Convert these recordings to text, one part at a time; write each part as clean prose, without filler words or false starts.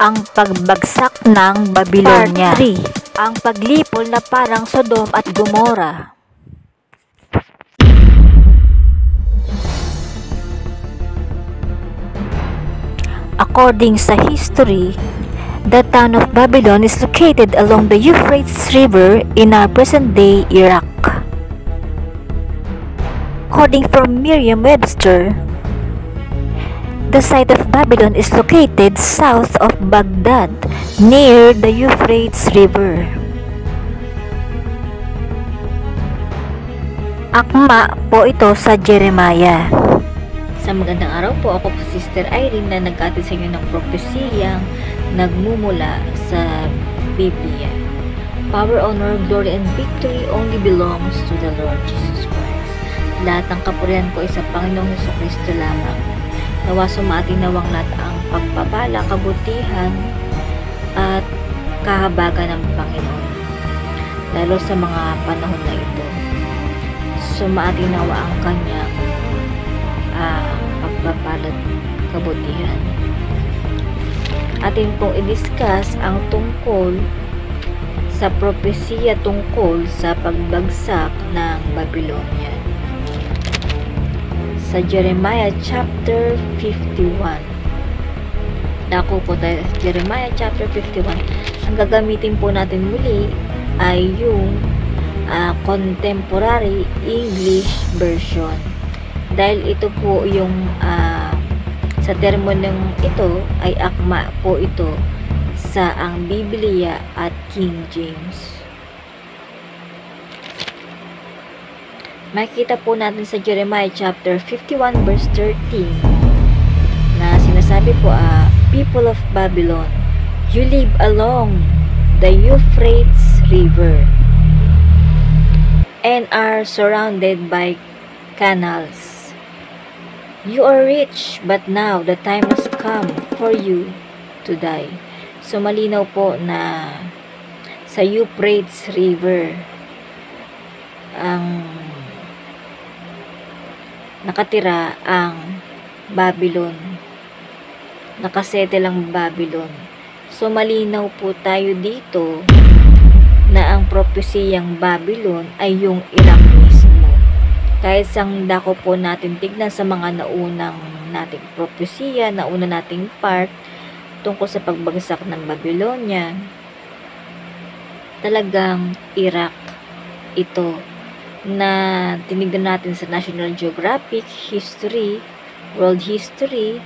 Ang pagbagsak ng Babylonia. Part 3. Ang paglipol na parang Sodom at Gomora. According sa history, the town of Babylon is located along the Euphrates River in our present-day Iraq. According from Merriam-Webster, the site of Babylon is located south of Baghdad, near the Euphrates River. Akma po ito sa Jeremiah. Sa magandang araw po, ako po Sister Irene na nag-atin sa inyo ng propesiyang nagmumula sa Biblia. Power, honor, glory, and victory only belongs to the Lord Jesus Christ. Lahat ng kapurihan ko ay sa Panginoong Jesucristo lamang. Nawa sumati nawang lahat ang pagpapala, kabutihan, at kahabagan ng Panginoon. Lalo sa mga panahon na ito. Sumati nawa ang kanyang pagpapalat, kabutihan. Atin pong i-discuss ang tungkol sa propesiya tungkol sa pagbagsak ng Babylonia. Sa Jeremiah chapter 51. Dako po tayo sa Jeremiah chapter 51. Ang gagamitin po natin muli ay yung contemporary English version. Dahil ito po yung sa termo ng ito ay akma po ito sa ang Biblia at King James. Makikita po natin sa Jeremiah chapter 51 verse 13 na sinasabi po, people of Babylon, you live along the Euphrates River and are surrounded by canals. You are rich, but now the time has come for you to die. So malinaw po na sa Euphrates River ang nakatira ang Babylon. Nakasettle ang Babylon. So malinaw po tayo dito na ang propesiyang Babylon ay yung Iraq mismo. Kahit sang dako po natin tignan sa mga naunang nating propesiya, nauna nating part tungkol sa pagbagsak ng Babylonia, talagang Iraq ito na tinignan natin sa National Geographic History, World History,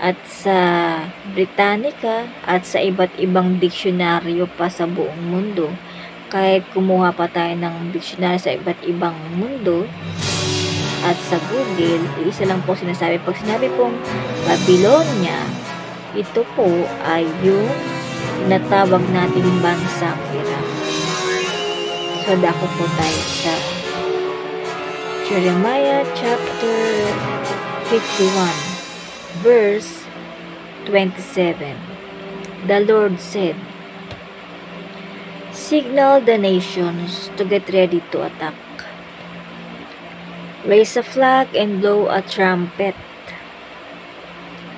at sa Britannica at sa iba't ibang diksyonaryo pa sa buong mundo. Kahit kumuha pa tayo ng dictionary sa iba't ibang mundo at sa Google, isa lang po sinasabi. Pag sinabi pong Babylonia, ito po ay yung tinatawag nating bansang Iraq. So, dako po tayo sa Jeremiah chapter 51 verse 27. The Lord said, signal the nations to get ready to attack. Raise a flag and blow a trumpet.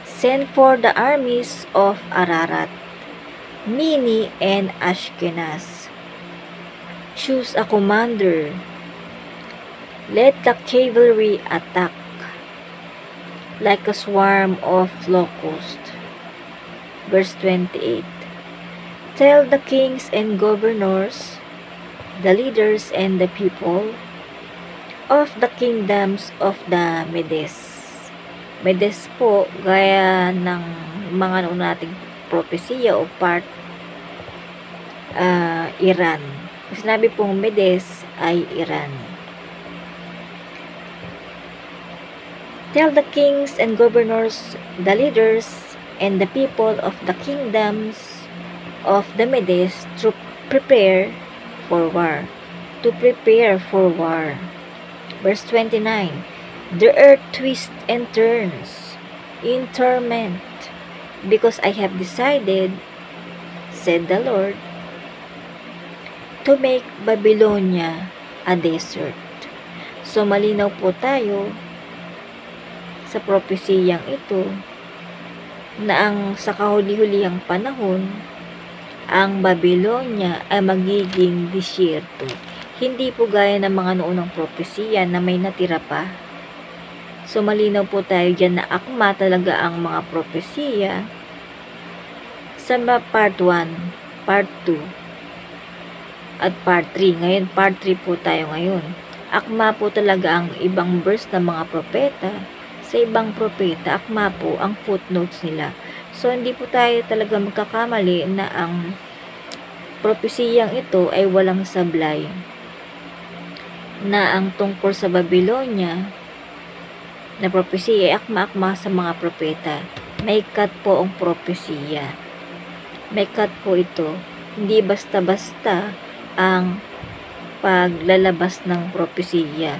Send for the armies of Ararat, Mini, and Ashkenaz. Choose a commander. Let the cavalry attack like a swarm of locusts. Verse 28. Tell the kings and governors, the leaders and the people of the kingdoms of the Medes. Medes po, gaya ng mga nating propesiya o part, Iran. Sinabi pong Medes ay Iran. Tell the kings and governors, the leaders and the people of the kingdoms of the Medes to prepare for war. To prepare for war. Verse 29. The earth twists and turns in torment, because I have decided, said the Lord, to make Babylonia a desert. So malinaw po tayo sa propesiyang ito na sa kahuli-hulihang panahon, ang Babylonia ay magiging disyerto. Hindi po gaya ng mga noonang propesiya na may natira pa. So malinaw po tayo dyan na akma talaga ang mga propesiya sa part 1, part 2, at part 3. Ngayon, part 3 po tayo ngayon. Akma po talaga ang ibang verse ng mga propeta. Sa ibang propeta, akma po ang footnotes nila. So, hindi po tayo talaga magkakamali na ang propesiyang ito ay walang sablay. Na ang tungkol sa Babylonia na propesiya ay akma-akma sa mga propeta. May cut po ang propesiya. May cut po ito. Hindi basta-basta ang paglalabas ng propesiya.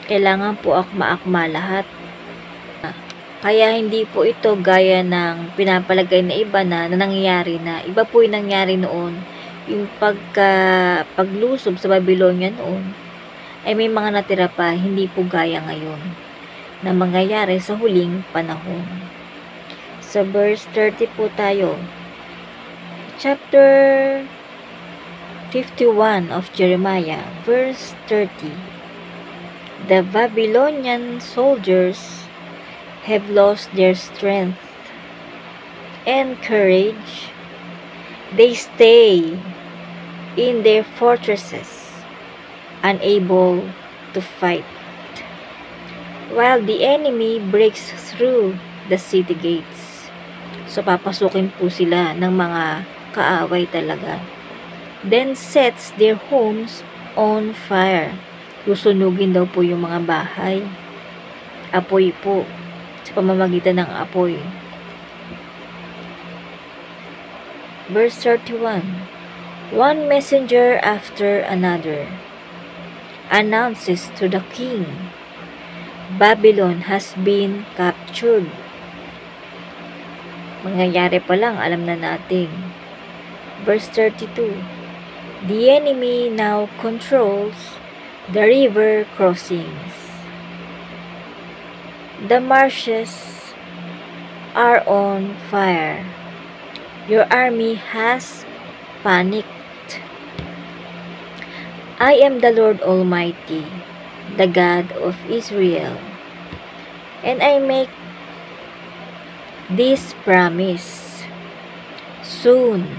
Kailangan po akma-akma lahat. Kaya hindi po ito gaya ng pinapalagay na iba na nangyayari na. Iba po yung nangyari noon. Yung paglusob sa Babylonia noon ay may mga natira pa, hindi po gaya ngayon na mangyayari sa huling panahon. Sa verse 30 po tayo. Chapter 51 of Jeremiah, verse 30. The Babylonian soldiers have lost their strength and courage. They stay in their fortresses, unable to fight, while the enemy breaks through the city gates. So papasukin po sila ng mga kaaway talaga. Then sets their homes on fire. Susunugin daw po yung mga bahay. Apoy po. Sa pamamagitan ng apoy. Verse 31. One messenger after another announces to the king, Babylon has been captured. Mangyayari pa lang, alam na natin. Verse 32. The enemy now controls the river crossings. The marshes are on fire. Your army has panicked. I am the Lord Almighty, the God of Israel, and I make this promise. Soon,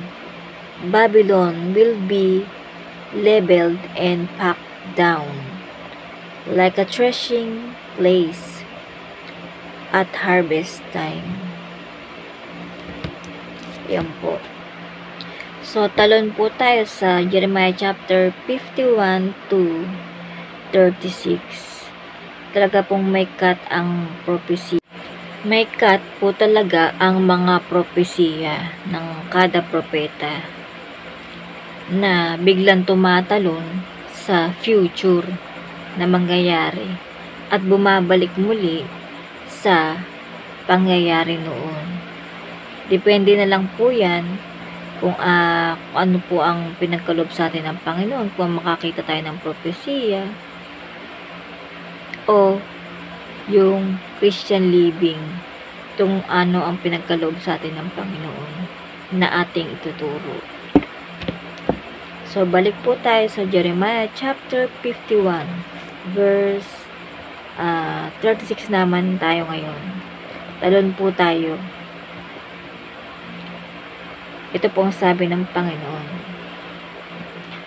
Babylon will be leveled and packed down like a threshing place at harvest time. Yan po. So, talon po tayo sa Jeremiah chapter 51 to 36. Talaga pong may cut ang prophecy. May cut po talaga ang mga propesiya ng kada propeta na biglang tumatalon sa future na mangyayari at bumabalik muli sa pangyayari noon. Depende na lang po yan kung ano po ang pinagkaloob sa atin ng Panginoon, kung makakita tayo ng propesiya o yung Christian living, kung ano ang pinagkaloob sa atin ng Panginoon na ating ituturo. So, balik po tayo sa Jeremiah chapter 51, verse 36 naman tayo ngayon. Talon po tayo. Ito po ang sabi ng Panginoon.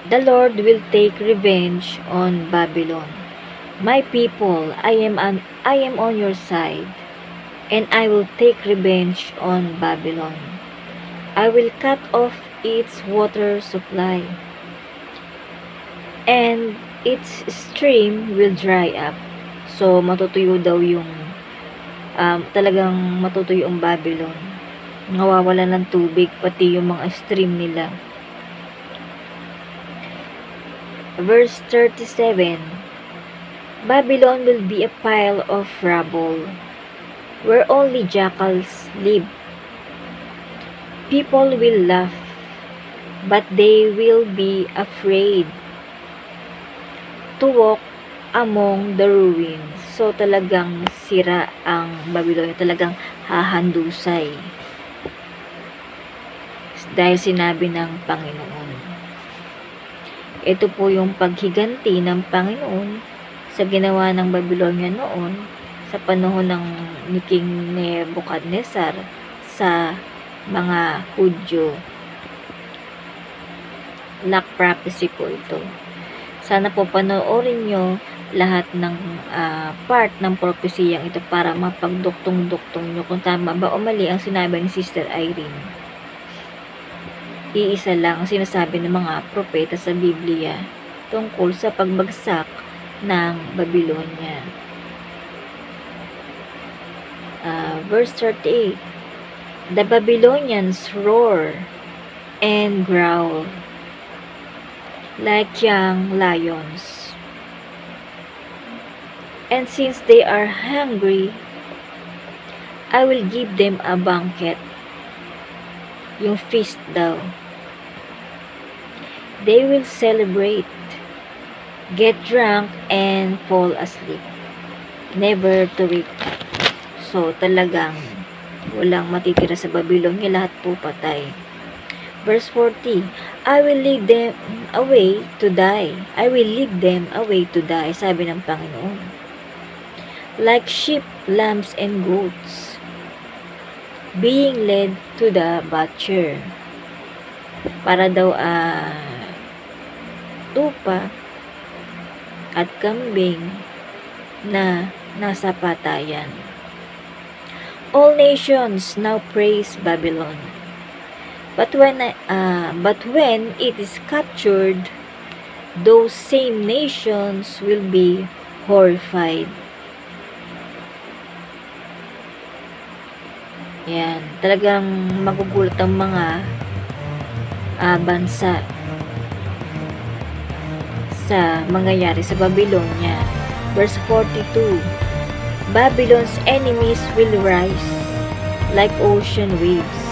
The Lord will take revenge on Babylon. My people, I am on your side, and I will take revenge on Babylon. I will cut off its water supply, and its stream will dry up. So, matutuyo daw yung, talagang matutuyo ang Babylon. Nawawala ng tubig, pati yung mga stream nila. Verse 37. Babylon will be a pile of rubble, where only jackals live. People will laugh, but they will be afraid to walk among the ruins. So, talagang sira ang Babylonia. Talagang hahandusay. Dahil sinabi ng Panginoon. Ito po yung paghiganti ng Panginoon sa ginawa ng Babylonia noon sa panahon ni King Nebuchadnezzar sa mga Hudyo. Lack prophecy po ito. Sana po panoorin nyo lahat ng part ng propesiyang ito para mapagduktong-duktong nyo kung tama ba o mali ang sinabi ni Sister Irene. Iisa lang ang sinasabi ng mga propeta sa Biblia tungkol sa pagbagsak ng Babylonia. Verse 38, the Babylonians roar and growl like young lions. And since they are hungry, I will give them a banquet. Yung feast daw. They will celebrate, get drunk, and fall asleep. Never to wake up. So, talagang walang matitira sa Babylonia, lahat po patay. Verse 40, I will lead them away to die. I will lead them away to die, sabi ng Panginoon. Like sheep, lambs, and goats, being led to the butcher. Para daw tupa at kambing na nasa patayan. All nations now praise Babylon. But when it is captured, those same nations will be horrified. Yan, talagang magugulat ang mga bansa sa mangyayari sa Babylonia. Verse 42, Babylon's enemies will rise like ocean waves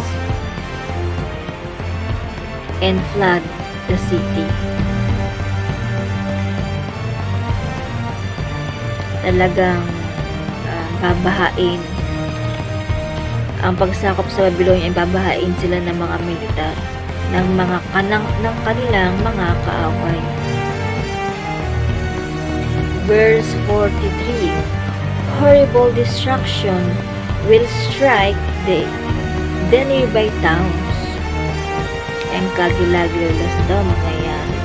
and flood the city. Talagang babahain. Ang pagsakop sa Babylonia ay babahain sila ng mga militar, ng kanilang mga kaaway. Verse 43, horrible destruction will strike the nearby towns. Ang kagilag-lalas daw mangyayari.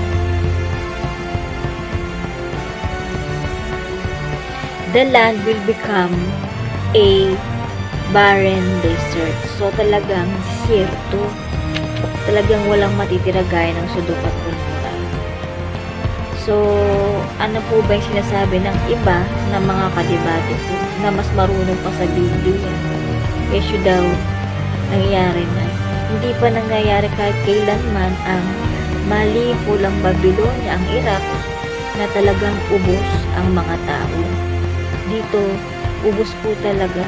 The land will become a barren desert. So, talagang desierto. Talagang walang matitira gaya ng Sodom at Gomorrah. So, ano po ba yung sinasabi ng iba na mga kadebate po na mas marunong pa sa Biblia? Kesyo daw, nangyayari na. Hindi pa nangyayari kahit kailanman ang mali po lang Babylonia, ang Iraq, na talagang ubos ang mga tao. Dito, ubos po talaga.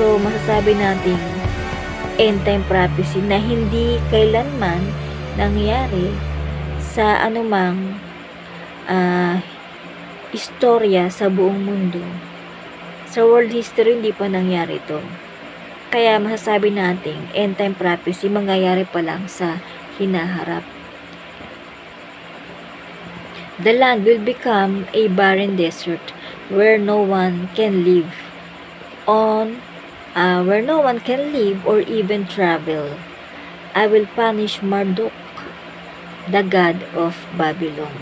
So, masasabi natin end time prophecy na hindi kailanman nangyari sa anumang istorya sa buong mundo. Sa world history, hindi pa nangyari ito. Kaya masasabi natin end time prophecy mangyayari pa lang sa hinaharap. The land will become a barren desert where no one can live or even travel. I will punish Marduk, the god of Babylon.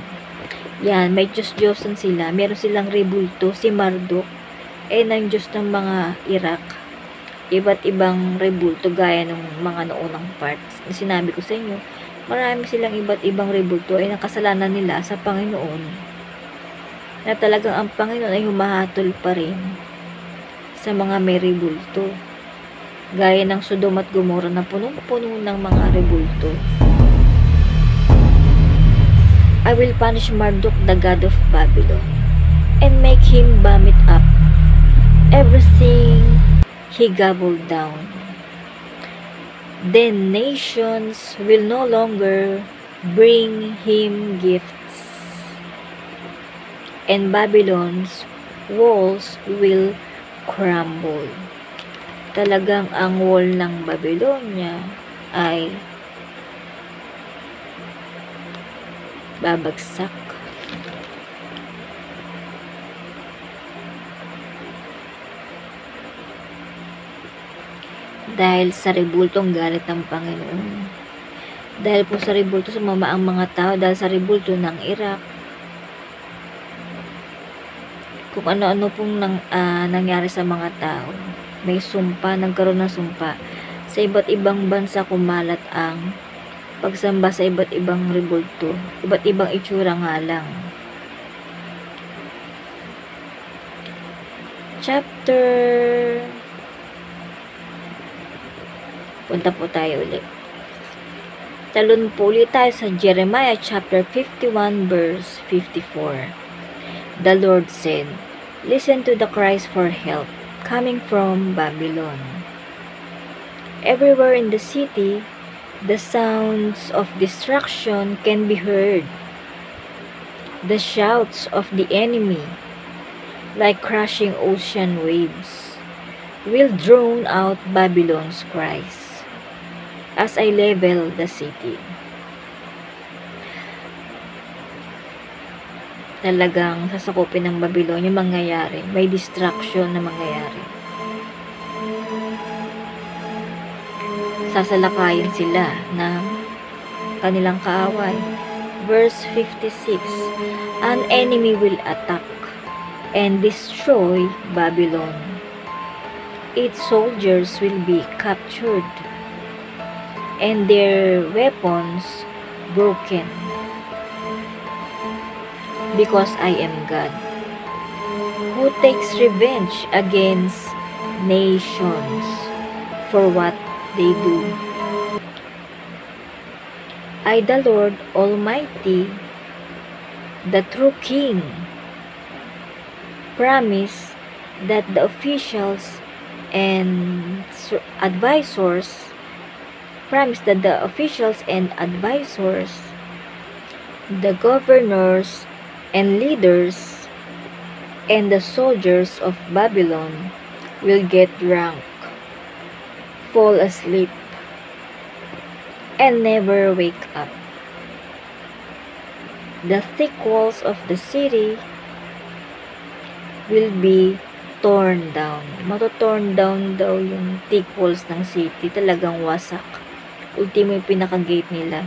Yan, may Diyos-Diyosan sila. Meron silang rebulto, si Marduk, ng Diyos ng mga Iraq. Iba't ibang rebulto gaya ng mga noonang parts na sinabi ko sa inyo. Marami silang iba't ibang rebulto ay nakasalanan nila sa Panginoon. Na talagang ang Panginoon ay humahatol pa rin sa mga may rebulto. Gaya ng Sodom at Gomorrah na punong-puno ng mga rebulto. I will punish Marduk, the god of Babylon, and make him vomit up everything he gobbled down. Then nations will no longer bring him gifts, and Babylon's walls will crumble. talagang ang wall ng Babylonia ay babagsak. Dahil sa rebultong galit ng Panginoon. Dahil po sa rebulto sumama ang mga tao, dahil sa rebulto ng Iraq, kung ano-ano pong nangyari sa mga tao. May sumpa, nagkaroon ng sumpa. Sa iba't ibang bansa kumalat ang pagsamba sa iba't ibang rebulto. Iba't ibang itsura nga lang. Punta po tayo ulit. Talon po ulit tayo sa Jeremiah chapter 51 verse 54. The Lord said, "Listen to the cries for help coming from Babylon. Everywhere in the city, the sounds of destruction can be heard. The shouts of the enemy, like crashing ocean waves, will drown out Babylon's cries as I level the city." Talagang sasakupin ng Babylon yung mangyayari. May distraction na mangyayari. Sasalakayin sila ng kanilang kaaway. Verse 56, "An enemy will attack and destroy Babylon. Its soldiers will be captured and their weapons broken. Because I am God, who takes revenge against nations for what they do. I, the Lord Almighty, the true King, promise that the officials and advisors, the governors and leaders, and the soldiers of Babylon will get drunk, fall asleep, and never wake up. The thick walls of the city will be torn down." Mato-torn down daw yung thick walls ng city. Talagang wasak. Ultimo yung pinaka-gate nila.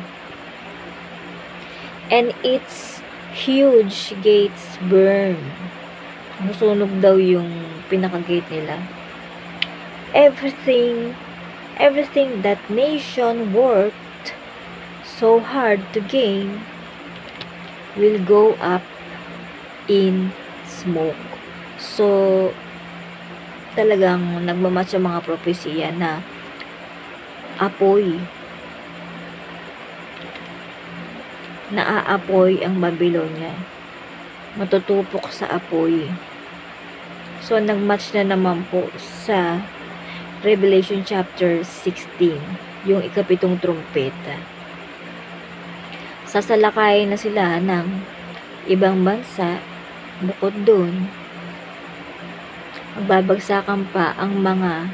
"And its huge gates burn." Masunog daw yung pinaka-gate nila. Everything that nation worked so hard to gain will go up in smoke. So, talagang nagmamatch ang mga propesya na apoy. Naaapoy ang Babylonia. Matutupok sa apoy. So, nagmatch na naman po sa Revelation chapter 16, yung ikapitong trumpeta. Sasalakayin na sila ng ibang bansa. Bukod dun, magbabagsakan pa ang mga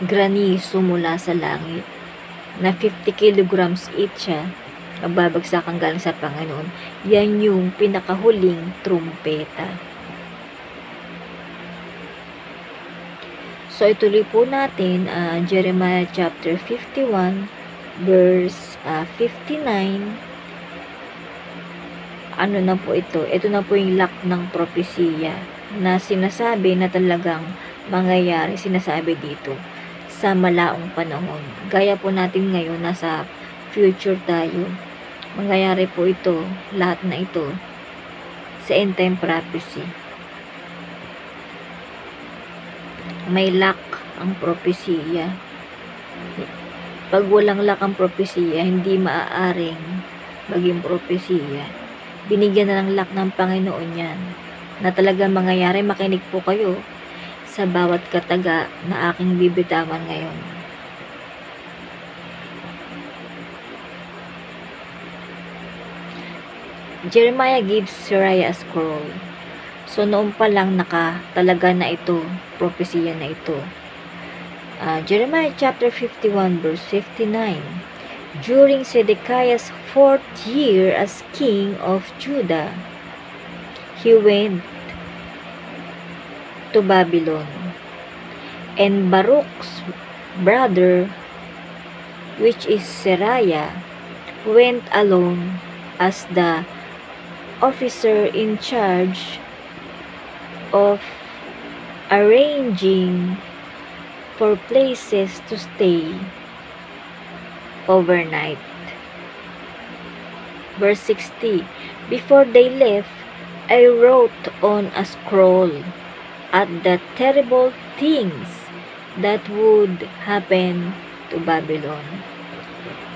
granizo mula sa langit na 50 kilograms each siya, magbabagsakan galing sa Panginoon. Yan yung pinakahuling trumpeta. So, ituloy po natin Jeremiah chapter 51 verse 59. Ano na po ito? Ito na po yung lock ng propesya na sinasabi na talagang mangyayari, sinasabi dito sa malaong panahon. Gaya po natin ngayon, nasa future tayo. Mangyayari po ito, lahat na ito sa end time prophecy. May lock ang propesya. Pag walang lock ang propesya, hindi maaaring maging propesya. Binigyan na ng lock ng Panginoon yan, na talagang mangyayari. Makinig po kayo sa bawat kataga na aking bibitawan ngayon. Jeremiah gives Seraiah a scroll. So, noon pa lang talaga na ito, propesya na ito. Jeremiah chapter 51 verse 59. During Zedekiah's 4th year as king of Judah, he went to Babylon. And Baruch's brother, which is Seraiah, went alone as the officer in charge of arranging for places to stay overnight. Verse 60. Before they left, I wrote on a scroll at the terrible things that would happen to Babylon.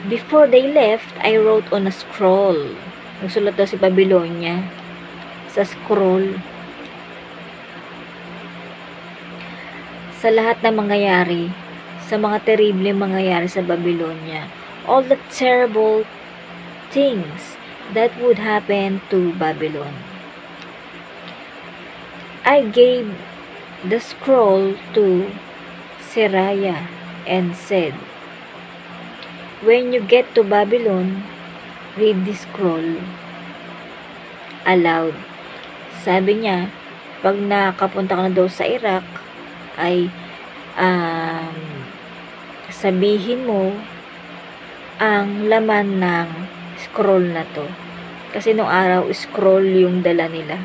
Before they left, I wrote on a scroll. Nagsulat daw si Babylonia sa scroll. Sa lahat ng mangyayari, sa mga terrible mangyayari sa Babylonia, all the terrible things that would happen to Babylon. I gave the scroll to Seraiah and said, when you get to Babylon, read this scroll aloud. Sabi niya, pag nakapunta ka na daw sa Iraq, ay sabihin mo ang laman ng scroll na to. Kasi nung araw, scroll yung dala nila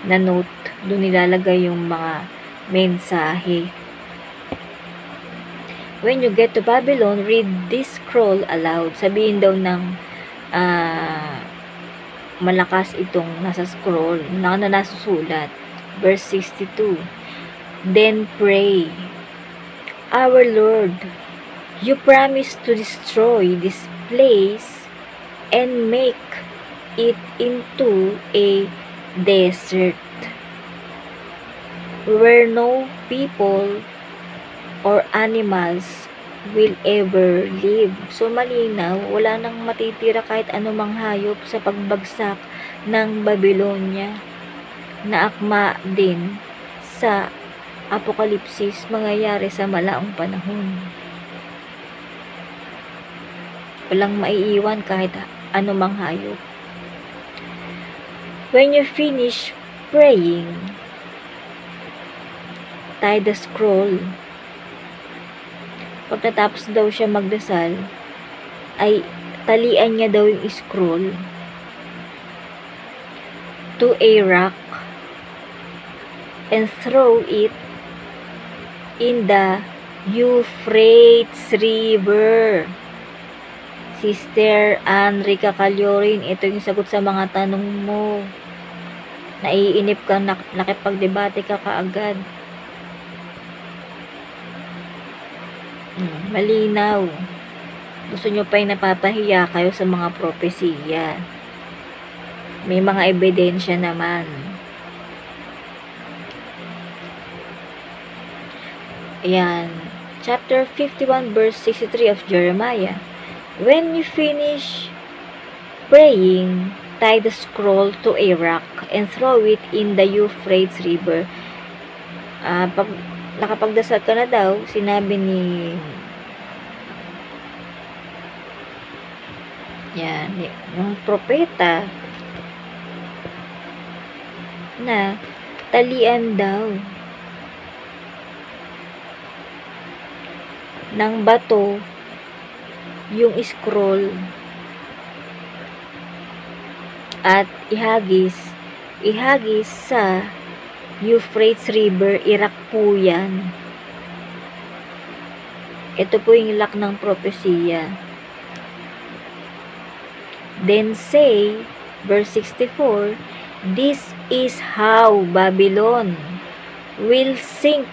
na note. Doon nilalagay yung mga mensahe. When you get to Babylon, read this scroll aloud. Sabihin daw ng malakas itong nasa scroll na nasusulat. Verse 62. Then pray, our Lord, you promised to destroy this place and make it into a desert where no people or animals will ever live. So malinaw, wala nang matitira kahit anumang hayop sa pagbagsak ng Babylonia na akma din sa Apokalipsis mangyayari sa malaong panahon. Walang maiiwan kahit anumang hayop. When you finish praying, tie the scroll. Pag natapos daw siya magdasal, ay talian niya daw yung scroll to a rock and throw it in the Euphrates River. Sister Enrica Caliorin, ito yung sagot sa mga tanong mo. Naiinip ka, nakipagdebate ka kaagad. Malinaw. Gusto nyo pa yung napapahiya kayo sa mga propesiya. May mga ebidensya naman. Ayan. Chapter 51 verse 63 of Jeremiah. When you finish praying, tie the scroll to a rock and throw it in the Euphrates River. Pag nakapagdasal ka na daw, sinabi ni yung propeta na talian daw ng bato yung scroll at ihagis sa Euphrates River. Iraq po yan. Ito po yung lak ng propesiya. Then say, verse 64, this is how Babylon will sink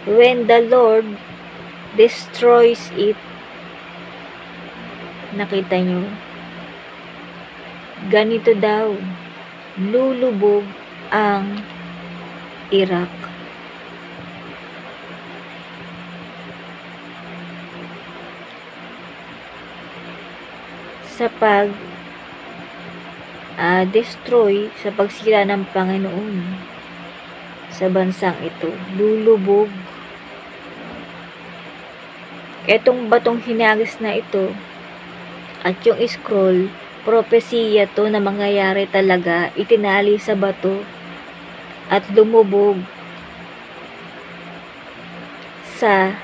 when the Lord destroys it. Nakita nyo? Ganito daw, lulubog ang Iraq. Sa destroy sa pagsira ng Panginoon sa bansang ito. Lulubog. Etong batong hinagis na ito at yung scroll, propesiya to na mangyayari talaga, itinali sa bato at lumubog sa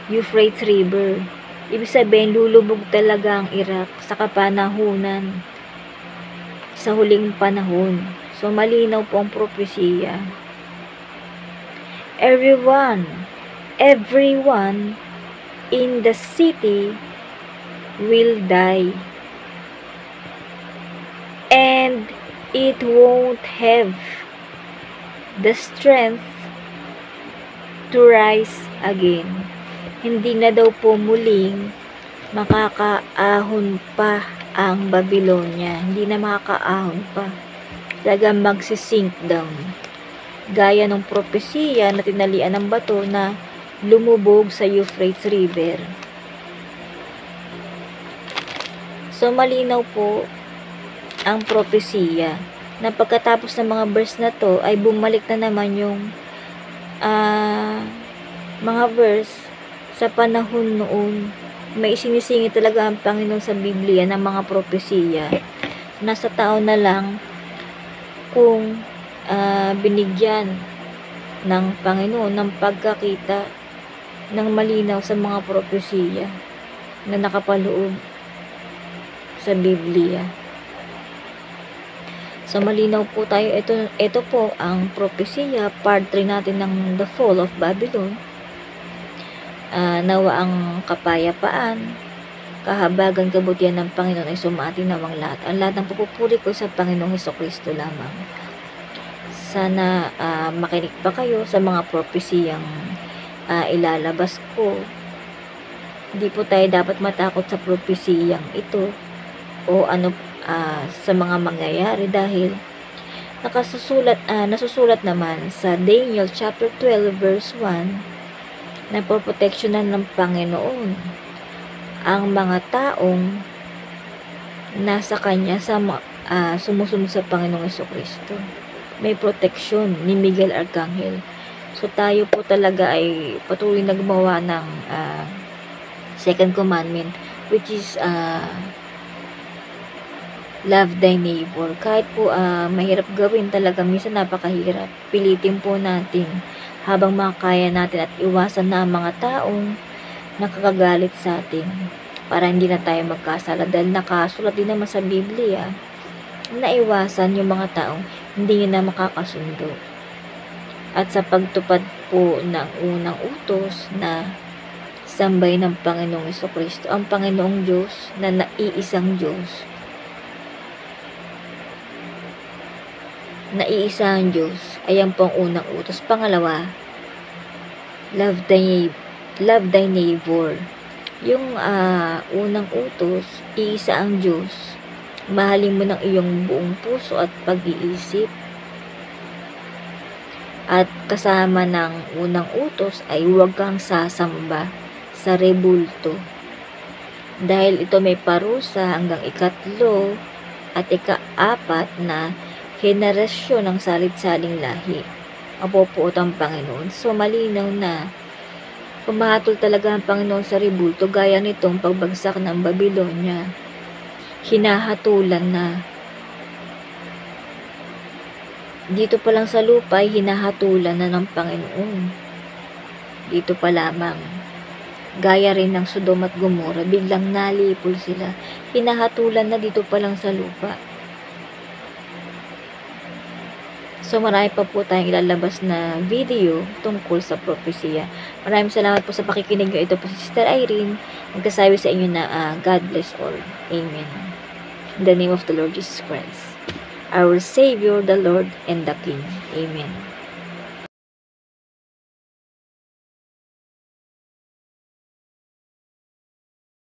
Euphrates River. Ibig sabihin, lulubog talaga ang Iraq sa kapanahunan, sa huling panahon. So, malinaw po ang propesiya. Everyone in the city will die, and it won't have the strength to rise again. Hindi na daw po muling makakaahon pa ang Babylonia. Hindi na makakaahon pa. Talagang magsisink down. Gaya ng propesiya na tinalian ng bato na lumubog sa Euphrates River. So, malinaw po ang propesiya na pagkatapos ng mga verse na to ay bumalik na naman yung mga verse sa panahon noon. May isinisingit talaga ang Panginoon sa Biblia ng mga propesiya. Nasa tao na lang kung binigyan ng Panginoon ng pagkakita ng malinaw sa mga propesiya na nakapaloob sa Biblia. So, malinaw po tayo. Ito po ang propesiya, part 3 natin ng The Fall of Babylon. Nawa ang kapayapaan, kahabagan, kabutihan ng Panginoon ay sumati nawang lahat. Ang lahat ng pupupuri ko sa Panginoong Hesukristo lamang. Sana makinig pa kayo sa mga propesiyang ilalabas ko. Hindi po tayo dapat matakot sa propesiyang ito o sa mga mangyayari dahil nasusulat naman sa Daniel chapter 12 verse 1 na poproteksyonan ng Panginoon ang mga taong nasa Kanya sumusunod sa Panginoong Hesukristo. May proteksyon ni Miguel Arcangel. So, tayo po talaga ay patuloy na gumawa ng second commandment, which is love thy neighbor. Kahit po mahirap gawin talaga, minsan napakahirap. Pilitin po natin habang makakaya natin at iwasan na ang mga taong nakakagalit sa atin para hindi na tayo magkasala dahil nakasulat din naman sa Biblia na iwasan yung mga taong hindi na makakasundo. At sa pagtupad po ng unang utos na sambay ng Panginoong Hesukristo, ang Panginoong Diyos na naiisang Diyos. Naiisang Diyos. Ayan po ang unang utos. Pangalawa, love thy neighbor. Yung unang utos, iisa ang Diyos. Mahalin mo ng iyong buong puso at pag-iisip. At kasama ng unang utos ay huwag kang sasamba sa rebulto. Dahil ito may parusa hanggang ikatlo at ika-4 na henerasyon ng salit-saling lahi. Mapupuot ang Panginoon. So, malinaw na pumahatol talaga ang Panginoon sa rebulto gaya nitong pagbagsak ng Babylonia. Hinahatulan na. Dito pa lang sa lupa ay hinahatulan na ng Panginoon. Dito pa lamang. Gaya rin ng Sodom at Gomorrah, biglang nalipol sila. Hinahatulan na dito pa lang sa lupa. So, marami pa po tayong ilalabas na video tungkol sa propesya. Maraming salamat po sa pakikinig. Ito po si Sister Irene. Nagkasabi sa inyo na God bless all. Amen. In the name of the Lord Jesus Christ, our Savior, the Lord, and the King. Amen.